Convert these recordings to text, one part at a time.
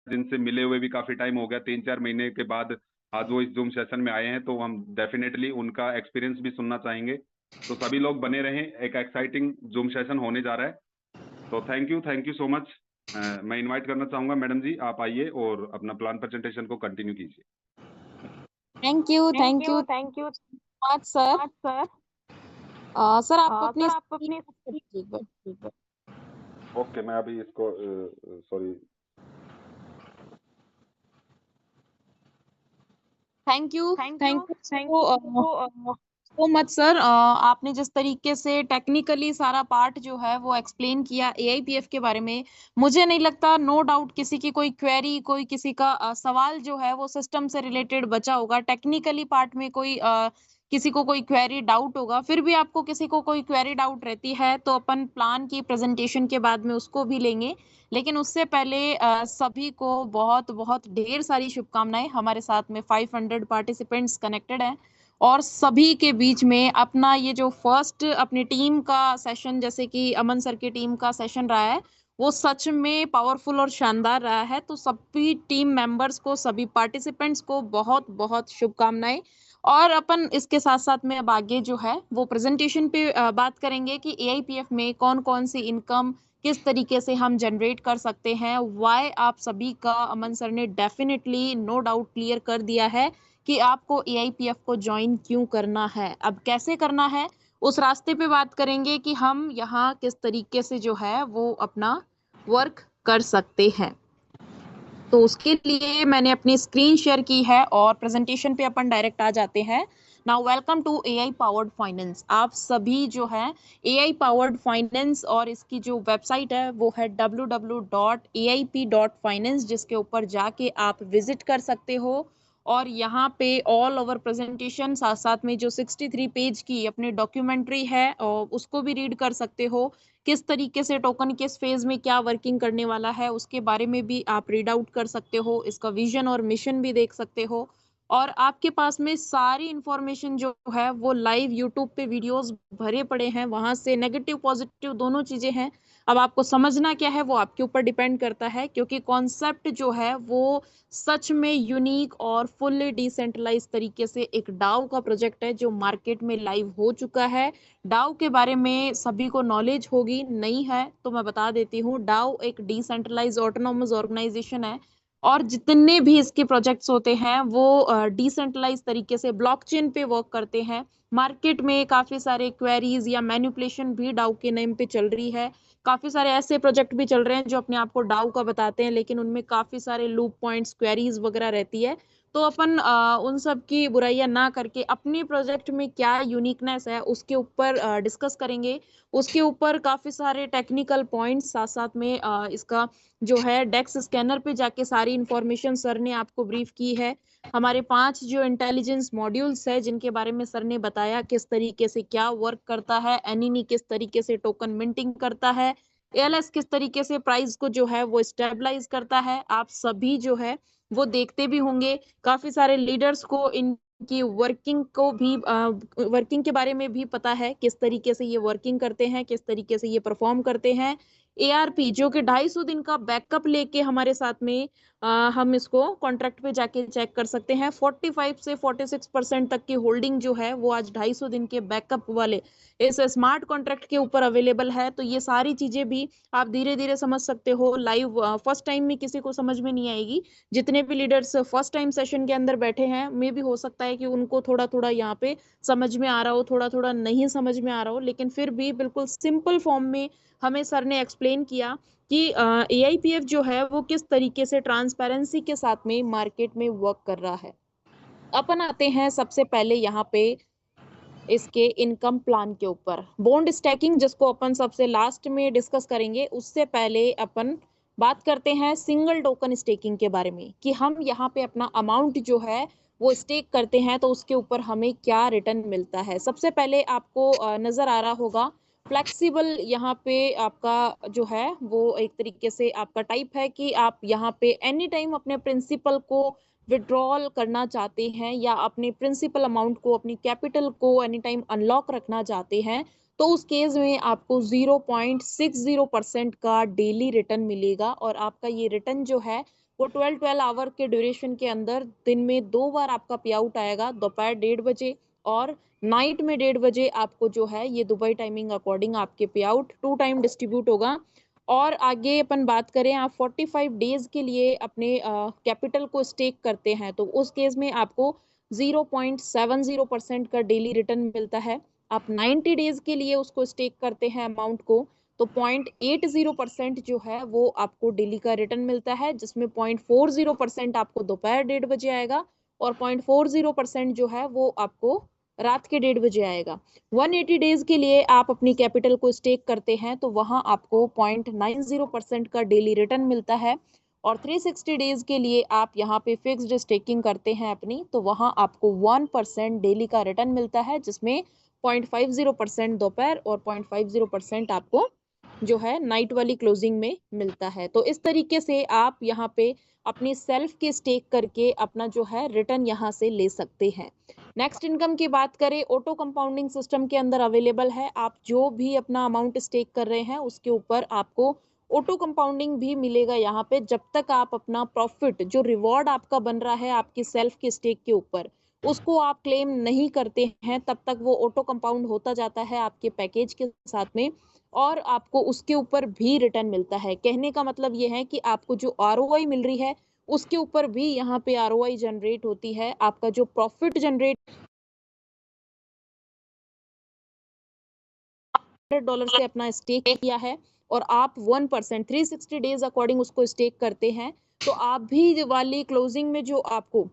जिनसे मिले हुए भी काफी टाइम हो गया, 3-4 महीने के बाद आज वो इस जूम सेशन में आए हैं, तो हम डेफिनेटली उनका एक्सपीरियंस भी सुनना चाहेंगे। तो सभी लोग बने रहें, एक एक्साइटिंग जूम सेशन होने जा रहा है। तो थैंक यू सो मच। मैं इनवाइट करना चाहूंगा मैडम जी, आप आइए और अपना प्लान प्रेजेंटेशन को कंटिन्यू कीजिए। Thank you much sir. Sir आप अपनी ओके, मैं अभी इसको sorry. Thank you so much sir. आपने जिस तरीके से टेक्निकली सारा पार्ट जो है वो एक्सप्लेन किया एआईपीएफ के बारे में, मुझे नहीं लगता, नो डाउट किसी की कोई क्वेरी, कोई किसी का सवाल जो है वो सिस्टम से रिलेटेड बचा होगा। टेक्निकली पार्ट में कोई किसी को कोई क्वेरी डाउट होगा। फिर भी आपको किसी को कोई क्वेरी डाउट रहती है तो अपन प्लान की प्रेजेंटेशन के बाद में उसको भी लेंगे। लेकिन उससे पहले सभी को बहुत बहुत ढेर सारी शुभकामनाएं। हमारे साथ में 500 पार्टिसिपेंट्स कनेक्टेड हैं और सभी के बीच में अपना ये जो फर्स्ट अपनी टीम का सेशन, जैसे कि अमन सर की टीम का सेशन रहा है, वो सच में पावरफुल और शानदार रहा है। तो सभी टीम मेंबर्स को, सभी पार्टिसिपेंट्स को बहुत बहुत शुभकामनाएं। और अपन इसके साथ साथ में अब आगे जो है वो प्रेजेंटेशन पे बात करेंगे कि एआईपीएफ में कौन कौन सी इनकम किस तरीके से हम जनरेट कर सकते हैं। वाई आप सभी का अमन सर ने डेफिनेटली नो डाउट क्लियर कर दिया है कि आपको एआईपीएफ को ज्वाइन क्यों करना है, अब कैसे करना है, उस रास्ते पे बात करेंगे कि हम यहाँ किस तरीके से जो है वो अपना वर्क कर सकते हैं। तो उसके लिए मैंने अपनी स्क्रीन शेयर की है और प्रेजेंटेशन पे अपन डायरेक्ट आ जाते हैं। Now welcome to AI powered finance. आप सभी जो है एआई पावर्ड फाइनेंस और इसकी जो वेबसाइट है वो है www.aip.finance, जिसके ऊपर जाके आप विजिट कर सकते हो। और यहाँ पे ऑल ओवर प्रेजेंटेशन, साथ साथ में जो 63 पेज की अपनी डॉक्यूमेंट्री है और उसको भी रीड कर सकते हो। किस तरीके से टोकन किस फेज में क्या वर्किंग करने वाला है उसके बारे में भी आप रीड आउट कर सकते हो। इसका विजन और मिशन भी देख सकते हो। और आपके पास में सारी इंफॉर्मेशन जो है वो लाइव यूट्यूब पे वीडियोस भरे पड़े हैं, वहां से नेगेटिव पॉजिटिव दोनों चीजें हैं। अब आपको समझना क्या है वो आपके ऊपर डिपेंड करता है, क्योंकि कॉन्सेप्ट जो है वो सच में यूनिक और फुल्ली डिसेंट्रलाइज तरीके से एक डाउ का प्रोजेक्ट है जो मार्केट में लाइव हो चुका है। डाउ के बारे में सभी को नॉलेज होगी, नहीं है तो मैं बता देती हूँ। डाउ एक डिसेंट्रलाइज ऑटोनोमस ऑर्गेनाइजेशन है और जितने भी इसके प्रोजेक्ट्स होते हैं वो डिसेंट्रलाइज तरीके से ब्लॉकचेन पे वर्क करते हैं। मार्केट में काफी सारे क्वेरीज या मैनिपुलेशन भी डाउ के नेम पे चल रही है। काफी सारे ऐसे प्रोजेक्ट भी चल रहे हैं जो अपने आप को डाउ का बताते हैं, लेकिन उनमें काफी सारे लूप पॉइंट्स, क्वेरीज वगैरह रहती है। तो अपन उन सब की बुराइयां ना करके अपने प्रोजेक्ट में क्या यूनिकनेस है उसके ऊपर डिस्कस करेंगे। उसके ऊपर काफी सारे टेक्निकल पॉइंट्स, साथ साथ में इसका जो है डेक्स स्कैनर पे जाके सारी इंफॉर्मेशन सर ने आपको ब्रीफ की है। हमारे 5 जो इंटेलिजेंस मॉड्यूल्स है जिनके बारे में सर ने बताया किस तरीके से क्या वर्क करता है, एनईनी किस तरीके से टोकन मिंटिंग करता है, एएलएस किस तरीके से प्राइस को जो है वो स्टेबलाइज करता है, आप सभी जो है वो देखते भी होंगे। काफी सारे लीडर्स को इनकी वर्किंग को भी वर्किंग के बारे में भी पता है, किस तरीके से ये वर्किंग करते हैं, किस तरीके से ये परफॉर्म करते हैं। एआरपी जो कि 250 दिन का बैकअप लेके हमारे साथ में हम इसको कॉन्ट्रैक्ट पे जाके चेक कर सकते हैं। 45 से 46% तक की होल्डिंग जो है वो आज 250 दिन के बैकअप वाले इस स्मार्ट कॉन्ट्रैक्ट के ऊपर अवेलेबल है। तो ये सारी चीजें भी आप धीरे धीरे समझ सकते हो। लाइव फर्स्ट टाइम में किसी को समझ में नहीं आएगी। जितने भी लीडर्स फर्स्ट टाइम सेशन के अंदर बैठे हैं, मे भी हो सकता है कि उनको थोड़ा थोड़ा यहाँ पे समझ में आ रहा हो, थोड़ा थोड़ा नहीं समझ में आ रहा हो, लेकिन फिर भी बिल्कुल सिंपल फॉर्म में हमें सर ने एक्सप्लेन किया कि एआईपीएफ जो है वो किस तरीके से ट्रांसपेरेंसी के साथ में मार्केट में वर्क कर रहा है। अपन आते हैं सबसे पहले यहाँ पे इसके इनकम प्लान के ऊपर। बॉन्ड स्टैकिंग जिसको अपन सबसे लास्ट में डिस्कस करेंगे, उससे पहले अपन बात करते हैं सिंगल टोकन स्टेकिंग के बारे में कि हम यहाँ पे अपना अमाउंट जो है वो स्टेक करते हैं तो उसके ऊपर हमें क्या रिटर्न मिलता है। सबसे पहले आपको नजर आ रहा होगा फ्लेक्सिबल, यहाँ पे आपका जो है वो एक तरीके से आपका टाइप है कि आप यहाँ पे एनी टाइम अपने प्रिंसिपल को विड्रॉल करना चाहते हैं या अपने प्रिंसिपल अमाउंट को, अपनी कैपिटल को एनी टाइम अनलॉक रखना चाहते हैं, तो उस केस में आपको 0.60% का डेली रिटर्न मिलेगा और आपका ये रिटर्न जो है वो 12 आवर के ड्यूरेशन के अंदर दिन में 2 बार आपका पे आउट आएगा, दोपहर 1:30 बजे और नाइट में 1:30 बजे आपको जो है ये दुबई टाइमिंग अकॉर्डिंग आपके पे आउट 2 टाइम डिस्ट्रीब्यूट होगा। और आगे अपन बात करें, आप 45 डेज के लिए अपने कैपिटल को स्टेक करते हैं तो उस केस में आपको 0.70% का डेली रिटर्न मिलता है। आप 90 डेज के लिए उसको स्टेक करते हैं अमाउंट को तो 0.80% जो है वो आपको डेली का रिटर्न मिलता है, जिसमें 0.40% आपको दोपहर 1:30 बजे आएगा और 0.40% जो है वो आपको रात के 1:30 बजे आएगा। 180 डेज के लिए आप अपनी कैपिटल को स्टेक करते हैं तो वहां आपको 0.90% का डेली रिटर्न मिलता है। और 360 डेज के लिए आप यहाँ पे फिक्स्ड स्टेकिंग करते हैं अपनी तो वहां आपको 1% डेली का रिटर्न मिलता है, जिसमें 0.50% दोपहर और 0.50% आपको जो है नाइट वाली क्लोजिंग में मिलता है। तो इस तरीके से आप यहाँ पे अपनी सेल्फ के स्टेक करके अपना जो है रिटर्न यहाँ से ले सकते हैं। नेक्स्ट इनकम की बात करें, ऑटो कंपाउंडिंग सिस्टम के अंदर अवेलेबल है। आप जो भी अपना अमाउंट स्टेक कर रहे हैं उसके ऊपर आपको ऑटो कंपाउंडिंग भी मिलेगा यहाँ पे, जब तक आप अपना प्रॉफिट जो रिवॉर्ड आपका बन रहा है आपकी सेल्फ के स्टेक के ऊपर उसको आप क्लेम नहीं करते हैं, तब तक वो ऑटो कंपाउंड होता जाता है आपके पैकेज के साथ में और आपको उसके ऊपर भी रिटर्न मिलता है। कहने का मतलब ये है कि आपको जो आरओआई मिल रही है उसके ऊपर भी यहाँ पे आरओआई जनरेट होती है। आपका जो प्रॉफिट जनरेट $100 से अपना स्टेक किया है और आप 1% 360 डेज अकॉर्डिंग उसको स्टेक करते हैं तो आप भी वाली क्लोजिंग में जो आपको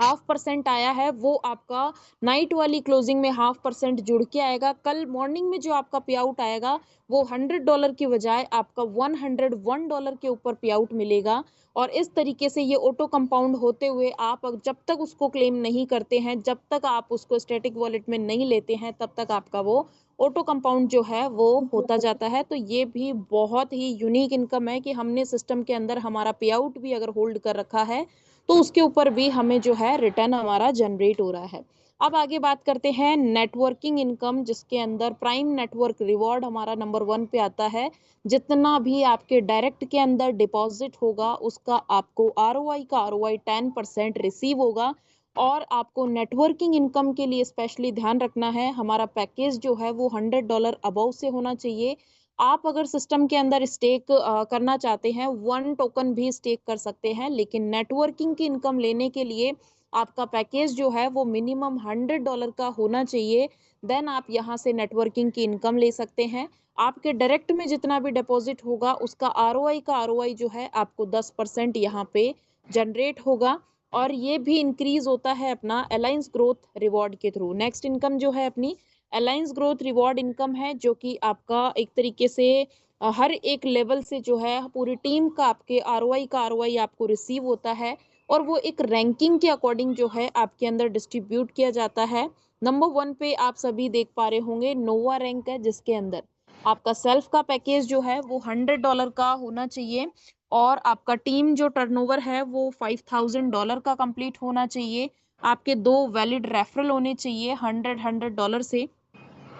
0.5% आया है वो आपका नाइट वाली क्लोजिंग में 0.5% जुड़ के आएगा। कल मॉर्निंग में जो आपका पे आउट आएगा वो $100 की बजाय आपका $101 के ऊपर पे आउट मिलेगा। और इस तरीके से ये ऑटो कंपाउंड होते हुए आप जब तक उसको क्लेम नहीं करते हैं, जब तक आप उसको स्टैटिक वॉलेट में नहीं लेते हैं, तब तक आपका वो ऑटो कंपाउंड जो है वो होता जाता है। तो ये भी बहुत ही यूनिक इनकम है कि हमने सिस्टम के अंदर हमारा पे आउट भी अगर होल्ड कर रखा है तो उसके ऊपर भी हमें जो है रिटर्न हमारा जनरेट हो रहा है। अब आगे बात करते हैं नेटवर्किंग इनकम, जिसके अंदर प्राइम नेटवर्क रिवॉर्ड हमारा नंबर 1 पे आता है। जितना भी आपके डायरेक्ट के अंदर डिपॉजिट होगा उसका आपको आरओआई का आरओआई 10% रिसीव होगा। और आपको नेटवर्किंग इनकम के लिए स्पेशली ध्यान रखना है, हमारा पैकेज जो है वो $100 अबव से होना चाहिए। आप अगर सिस्टम के अंदर स्टेक करना चाहते हैं 1 टोकन भी स्टेक कर सकते हैं, लेकिन नेटवर्किंग की इनकम लेने के लिए आपका पैकेज जो है वो मिनिमम $100 का होना चाहिए। देन आप यहाँ से नेटवर्किंग की इनकम ले सकते हैं। आपके डायरेक्ट में जितना भी डिपॉजिट होगा उसका आरओआई का आरओआई जो है आपको 10% यहाँ पे जनरेट होगा और ये भी इंक्रीज होता है अपना अलायंस ग्रोथ रिवॉर्ड के थ्रू। नेक्स्ट इनकम जो है अपनी अलायंस ग्रोथ रिवॉर्ड इनकम है, जो कि आपका एक तरीके से हर एक लेवल से जो है पूरी टीम का आपके आरओआई का आरओआई आपको रिसीव होता है और वो एक रैंकिंग के अकॉर्डिंग जो है आपके अंदर डिस्ट्रीब्यूट किया जाता है। नंबर 1 पे आप सभी देख पा रहे होंगे नोवा रैंक है, जिसके अंदर आपका सेल्फ का पैकेज जो है वो $100 का होना चाहिए और आपका टीम जो टर्नओवर है वो $5000 का कंप्लीट होना चाहिए। आपके 2 वैलिड रेफरल होने चाहिए $100 से।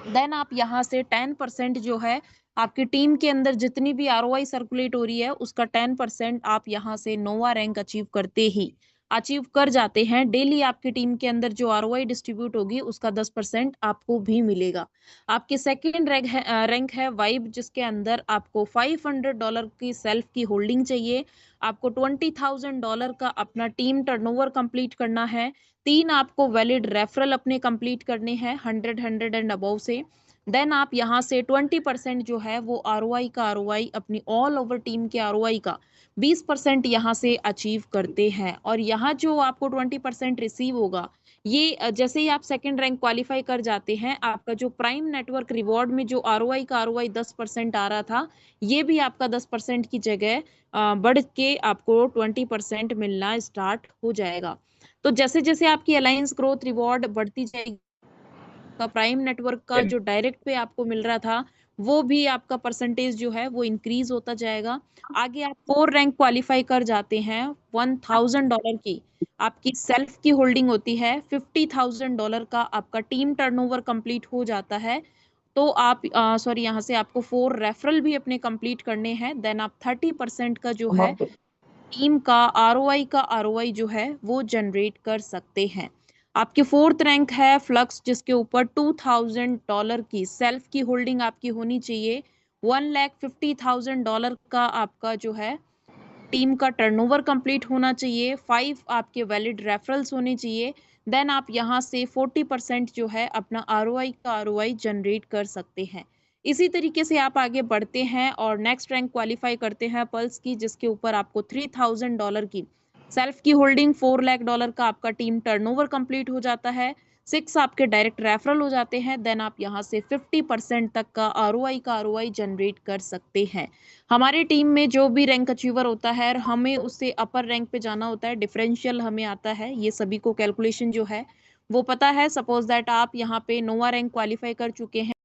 देन आप यहाँ से 10% जो है आपकी टीम के अंदर जितनी भी आरओआई सर्कुलेट हो रही है उसका 10% आप यहाँ से नोवा रैंक अचीव कर जाते हैं। डेली आपकी टीम के अंदर जो आरओआई डिस्ट्रीब्यूट होगी उसका 10% आपको भी मिलेगा। आपकी सेकेंड रैंक है वाइब, जिसके अंदर आपको $500 की सेल्फ की होल्डिंग चाहिए। आपको $20,000 का अपना टीम टर्नओवर कंप्लीट करना है। 3 आपको वैलिड रेफरल अपने कंप्लीट करने हैं 100 एंड अबव से। देन आप यहाँ से 20% जो है वो आरओआई का आरओआई अपनी ऑल ओवर टीम के आरओआई का 20% यहाँ से अचीव करते हैं। और यहाँ जो आपको 20% रिसीव होगा ये जैसे ही आप सेकंड रैंक क्वालिफाई कर जाते हैं, आपका जो प्राइम नेटवर्क रिवॉर्ड में जो आरओआई का आरओआई 10% आ रहा था ये भी आपका 10% की जगह बढ़ के आपको 20% मिलना स्टार्ट हो जाएगा। तो जैसे जैसे आपकी अलायंस ग्रोथ रिवॉर्ड बढ़ती जाएगी, का प्राइम नेटवर्क का जो डायरेक्ट पे आपको मिल रहा था वो भी आपका परसेंटेज जो है वो इंक्रीज होता जाएगा। आगे आप 4 रैंक क्वालिफाई कर जाते हैं, $1000 की आपकी सेल्फ की होल्डिंग होती है, $50,000 का आपका टीम टर्नओवर कंप्लीट हो जाता है। तो आप सॉरी यहाँ से आपको 4 रेफरल भी अपने कंप्लीट करने हैं। देन आप 30% का जो है टीम का आरओआई जो है वो जनरेट कर सकते हैं। आपकी 4th रैंक है फ्लक्स, जिसके ऊपर $2000 की सेल्फ की होल्डिंग आपकी होनी चाहिए। $1,50,000 का आपका जो है टीम का टर्नओवर कंप्लीट होना चाहिए। 5 आपके वैलिड रेफरल्स होने चाहिए। देन आप यहाँ से 40% जो है अपना आरओआई जनरेट कर सकते हैं। इसी तरीके से आप आगे बढ़ते हैं और नेक्स्ट रैंक क्वालिफाई करते हैं पल्स की, जिसके ऊपर आपको $3000 की सेल्फ की होल्डिंग, $4 लाख का आपका टीम टर्नओवर कंप्लीट हो जाता है। 6 आपके डायरेक्ट रेफरल हो जाते हैं। देन आप यहाँ से 50% तक का आरओआई जनरेट कर सकते हैं। हमारी टीम में जो भी रैंक अचीवर होता है, हमें उससे अपर रैंक पे जाना होता है, डिफरेंशियल हमें आता है, ये सभी को कैलकुलेशन जो है वो पता है। सपोज दैट आप यहाँ पे नोवा रैंक क्वालिफाई कर चुके हैं।